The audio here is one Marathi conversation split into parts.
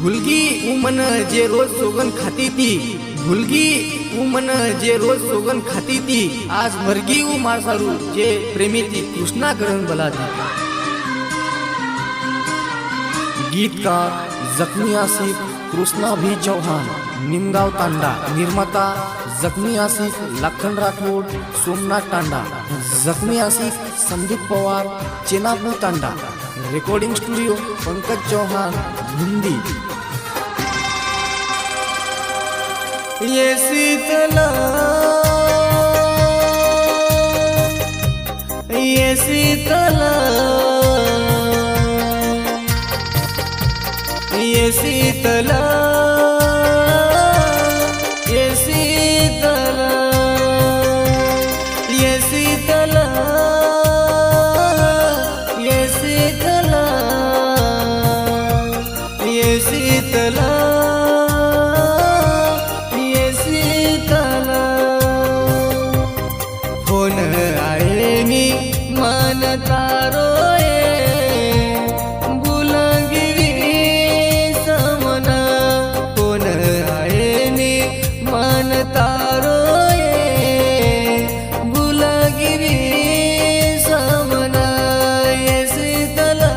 भुलगी उमन जे रोज सोगन खाती ती, भुलगी उमन जे रोज सोगन खाती ती, आज मरगी उ मारसारू जे प्रेमी ती कृष्णा करण बलाती। गीतकार जखमी आसिफ, कृष्णा भी चौहान, निमगाव तांडा। निर्माता जखमी आसिफ, लखन राठोड, सोमनाथ तांडा। जखमी आसिफ, संदीप पवार, चेनापूर तांडा। Recording studio Pankaj Chauhan, Hindi. ये शीतला, ये शीतला, ये शीतला, ये शीतला, ये शीतला, ये शीतला, ये शीतला, ये शीतला। फोन आए नी मन तारो तारो ये बुलागिरी समना। ये शीतला,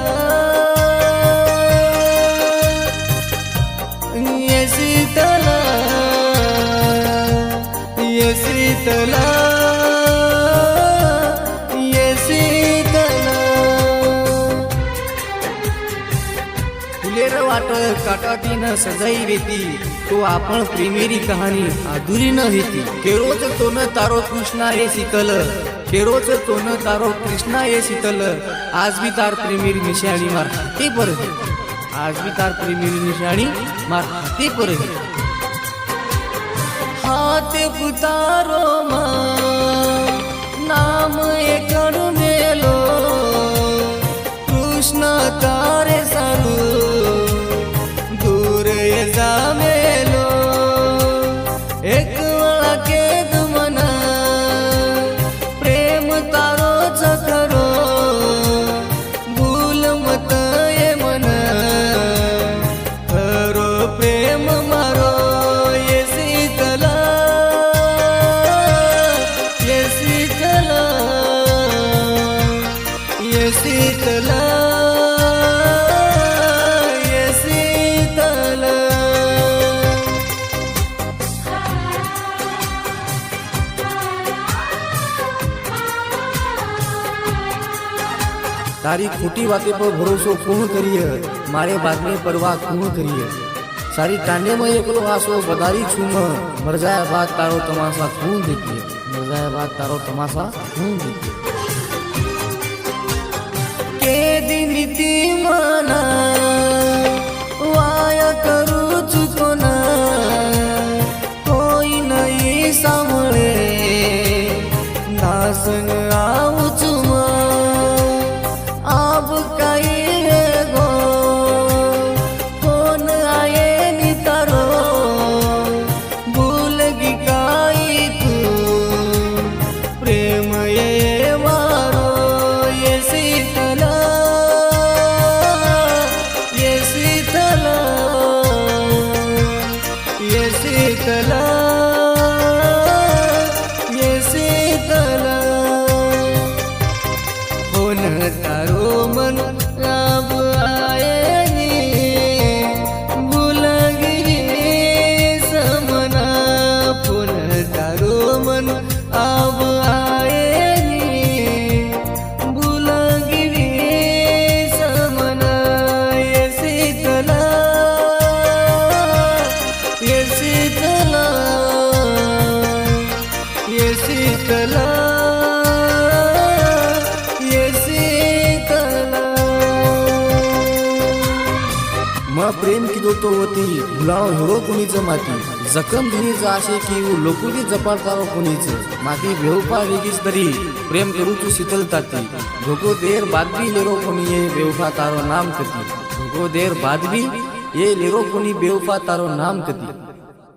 ये शीतला, ये शीतला, ये शीतला। फुलेर वाट काटाटी न सजाई रेती, तो आपण प्रेमेरी कहानी अधुरी न होती। केरोच तो न तारो कृष्णा ये शीतल, केरोच तो न तारो कृष्णा ये शीतल। आज भी तार प्रेमेरी निशाणी मार हाते पर है, आज भी तार प्रेमेरी निशाणी मार हाते पर है। हाथे पुतारो नाम एक मेलो, कृष्ण तारे सारू दूर ये जामे। एक वेळा के मना प्रेम तारो चकरो, भूल मत ये मन खरो प्रेम मारो। ये शीतला, ये शीतला, ये शीतला, ये शीतला। तारी खोटी बातें पर भरोसो कौन करिए, मारे बात में परवाह कौन करिए। सारी टांडे में एकलो आसो बदारी छूम, मर जाए बात तारो तमाशा कौन देखिए, मर जाए बात तारो तमाशा कौन देखिए। के दिन ती मना वाय करू चुको ना, कोई नहीं सांभळे नासन आऊ चुमा। अब कहीं गो कौन आए नी तारो, भूलगी काई तू प्रेम ये मारो। ये शीतला, ये शीतला, ये शीतला, ये शीतला। फोन तारो मन अब आए नी भुलगिरी समना। फोन तारो मन अब आए नी भुलगिरी समना। ये शीतला, ये शीतला, ये शीतला, प्रेम की दोतो होती भुलाव हिरो कुणीच माती। जखम दिनीच आशे की लोकुली जपाळतारो कुणीच माती। बेवफा वेगीच तरी प्रेम करू तू शीतलताती। धोको देर बाद भी लेरो कोणी ये बेवफा तारो नाम कती, धोको देर बाद भी ये लेरो कोणी बेवफा तारो नाम कती।